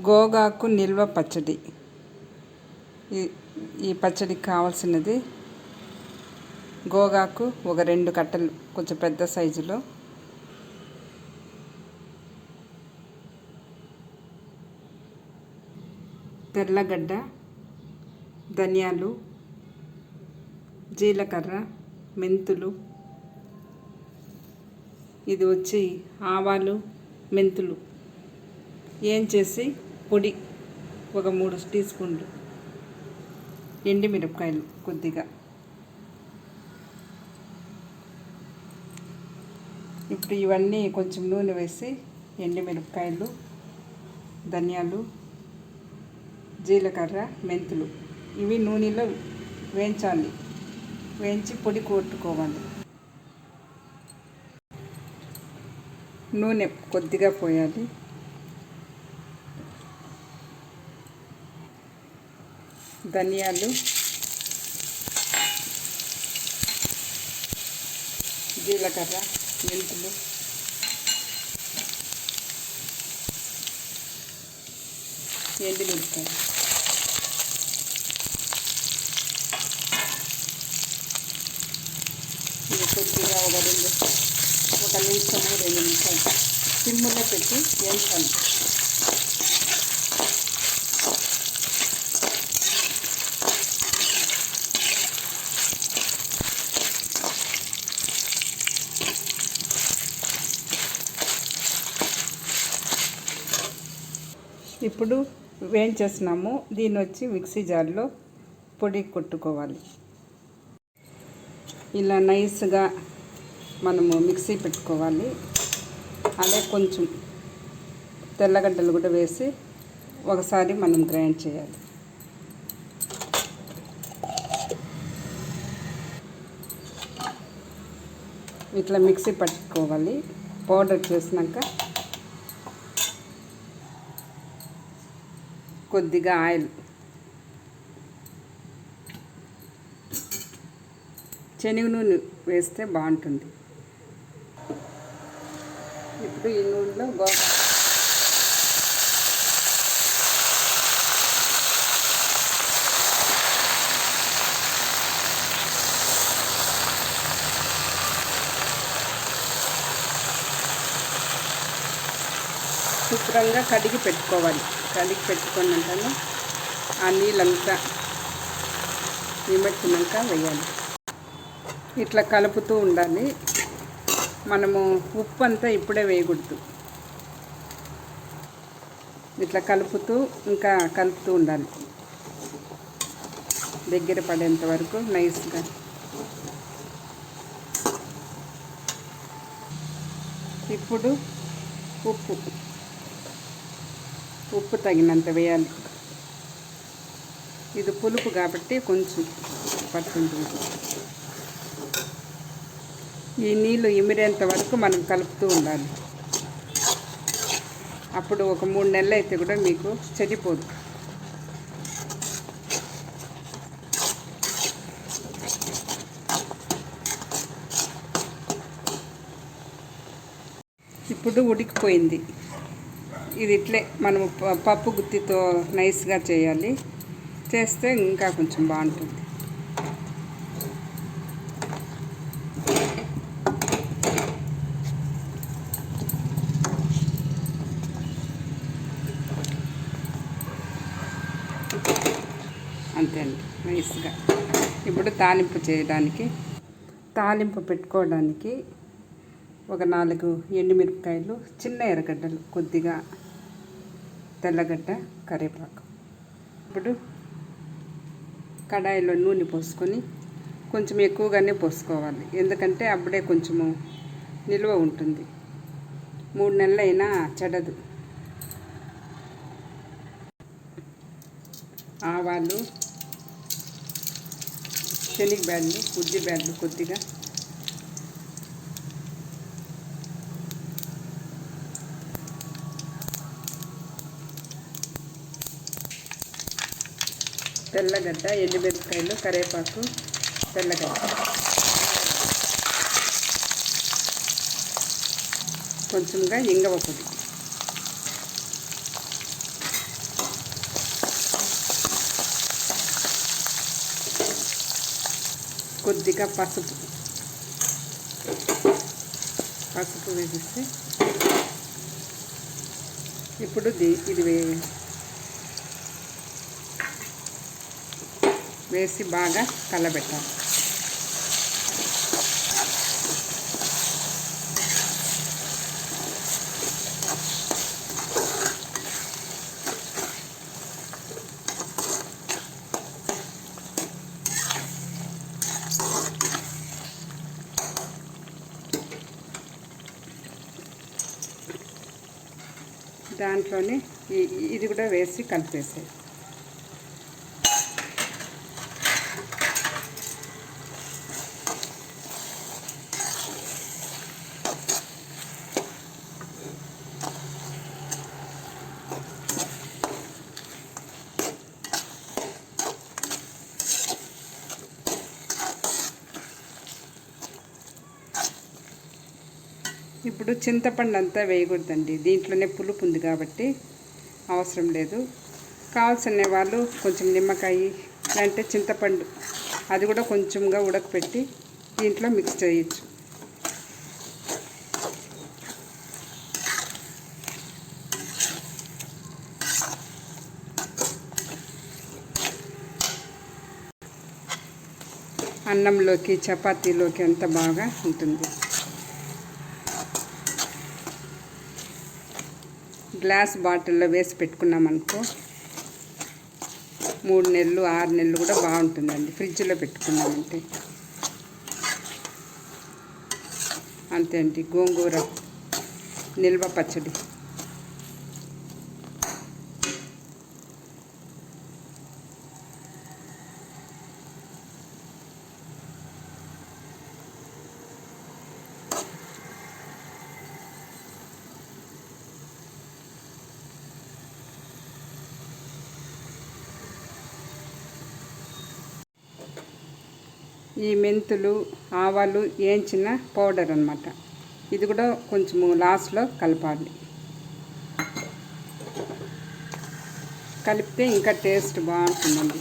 గోగాకు నిల్వ పచ్చడి. ఈ పచ్చడికి కావాల్సినది గోగాకు ఒక 2 కట్టలు కొంచెం పెద్ద సైజులో, తెల్లగడ్డ, ధనియాలు, జీలకర్ర, మెంతులు, ఇది వచ్చి ఆవాలు, మెంతులు ఏం చేసి పొడి ఒక 3 టీ స్పూన్లు, ఎండుమిరపకాయలు కొద్దిగా. ఇప్పుడు ఇవన్నీ కొంచెం నూనె వేసి ఎండుమిరపకాయలు, ధనియాలు, జీలకర్ర, మెంతులు ఇవి నూనెలో వేయించాలి. వేయించి పొడి కొట్టుకోవాలి. నూనె కొద్దిగా పోయాలి. ధనియాలు, జీలకర్ర, మెంతులు, ఎండుమిరపకాయలు, ఇది కొద్దిగా ఒక నిమిషము 2 నిమిషాలు సిమ్ములో పెట్టి వేయించాలి. ఇప్పుడు వేయించేస్తున్నాము. దీన్ని వచ్చి మిక్సీ జార్లో పొడి కొట్టుకోవాలి. ఇలా నైస్గా మనము మిక్సీ పెట్టుకోవాలి. అదే కొంచెం తెల్లగడ్డలు కూడా వేసి ఒకసారి మనం గ్రైండ్ చేయాలి. ఇట్లా మిక్సీ పట్టుకోవాలి. పౌడర్ చేసినాక కొద్దిగా ఆయిల్, శనగ నూనె వేస్తే బాగుంటుంది. ఇప్పుడు ఈ నూనెలో శుభ్రంగా కడిగి పెట్టుకోవాలి. కడిగి పెట్టుకున్నాక ఆ నీళ్ళంతా నిమర్చినాక వేయాలి. ఇట్లా కలుపుతూ ఉండాలి. మనము ఉప్పు అంతా ఇప్పుడే వేయకూడదు. ఇట్లా కలుపుతూ ఉండాలి దగ్గర పడేంత వరకు నైస్గా. ఇప్పుడు ఉప్పు తగినంత వేయాలి. ఇది పులుపు కాబట్టి కొంచెం పడుతుంది. ఈ నీళ్ళు ఇమిరేంత వరకు మనం కలుపుతూ ఉండాలి. అప్పుడు ఒక 3 నెలలు అయితే కూడా మీకు చెడిపోదు. ఇప్పుడు ఉడికిపోయింది. ఇది ఇట్లే మనము పప్పు గుత్తితో నైస్గా చేయాలి. చేస్తే ఇంకా కొంచెం బాగుంటుంది. అంతే అండి, నైస్గా. ఇప్పుడు తాలింపు పెట్టుకోవడానికి ఒక 4 ఎండుమిరపకాయలు, చిన్న ఎర్రగడ్డలు, కొద్దిగా తెల్లగడ్డ, కరివేపాకు. ఇప్పుడు కడాయిలో నూనె పోసుకొని కొంచెం ఎక్కువగానే పోసుకోవాలి. ఎందుకంటే అప్పుడే కొంచెము నిల్వ ఉంటుంది. 3 నెలలైనా చెడదు. ఆవాలు, శనగబ్యాళ్ళు, ఉద్దిబ్యాళ్ళు కొద్దిగా, తెల్లగడ్డ, ఎండుమిరపకాయలు, కరివేపాకు, తెల్లగడ్డ, కొంచెంగా ఇంగవ పొడి, కొద్దిగా పసుపు వేసేసి ఇప్పుడు ఇది వేసి బాగా కలబెట్టాలి. దాంట్లోనే ఇది కూడా వేసి కలిపేసాయి. ఇప్పుడు చింతపండు అంతా వేయకూడదండి, దీంట్లోనే పులుపు ఉంది కాబట్టి అవసరం లేదు. కావాల్సిన వాళ్ళు కొంచెం నిమ్మకాయ లేదంటే చింతపండు అది కూడా కొంచెంగా ఉడకపెట్టి దీంట్లో మిక్స్ చేయొచ్చు. అన్నంలోకి చపాతీలోకి అంత బాగా ఉంటుంది. గ్లాస్ బాటిల్లో వేసి పెట్టుకున్నామనుకో 3 నెలలు 6 నెలలు కూడా బాగుంటుందండి, ఫ్రిడ్జ్లో పెట్టుకున్నామంటే. అంతే అండి, గోంగూర నిల్వ పచ్చడి. ఈ మెంతులు ఆవాలు వేయించిన పౌడర్ అన్నమాట, ఇది కూడా కొంచెము లాస్ట్లో కలపాలి. కలిపితే ఇంకా టేస్ట్ బాగుంటుందండి.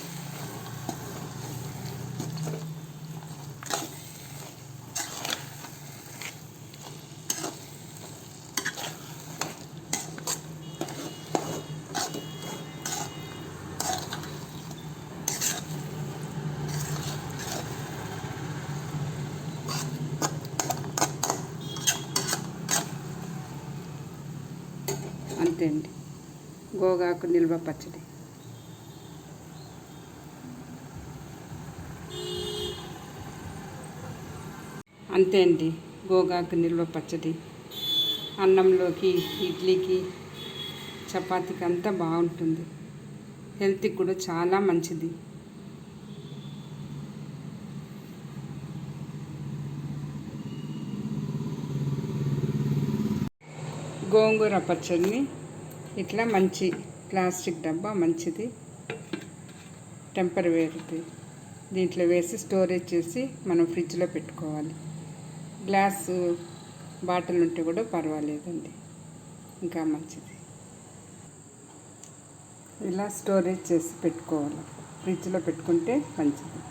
అంతే అండి, గోగాకు నిల్వ పచ్చడి. అంతే అండి, గోగాకు నిల్వ పచ్చడి అన్నంలోకి, ఇడ్లీకి, చపాతీకి అంతా బాగుంటుంది. హెల్త్కి కూడా చాలా మంచిది. గోంగూర పచ్చడిని ఇట్లా మంచి ప్లాస్టిక్ డబ్బా మంచిది, టెంపర్వేర్ది, దీంట్లో వేసి స్టోరేజ్ చేసి మనం ఫ్రిడ్జ్లో పెట్టుకోవాలి. గ్లాసు బాటిల్ ఉంటే కూడా పర్వాలేదండి, ఇంకా మంచిది. ఇలా స్టోరేజ్ చేసి పెట్టుకోవాలి, ఫ్రిడ్జ్లో పెట్టుకుంటే మంచిది.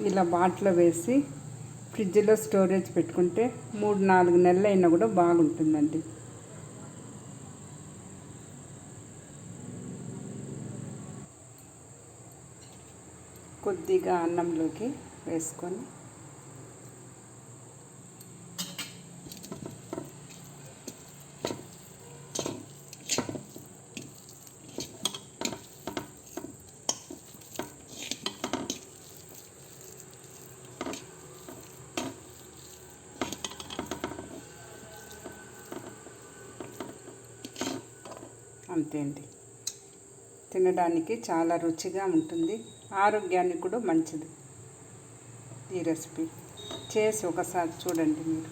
ఇలా బాటిల్లో వేసి ఫ్రిడ్జ్లో స్టోరేజ్ పెట్టుకుంటే 3-4 నెలలు అయినా కూడా బాగుంటుందండి. కొద్దిగా అన్నంలోకి వేసుకొని అంతే అండి, తినడానికి చాలా రుచిగా ఉంటుంది, ఆరోగ్యానికి కూడా మంచిది. ఈ రెసిపీ చేసి ఒకసారి చూడండి మీరు.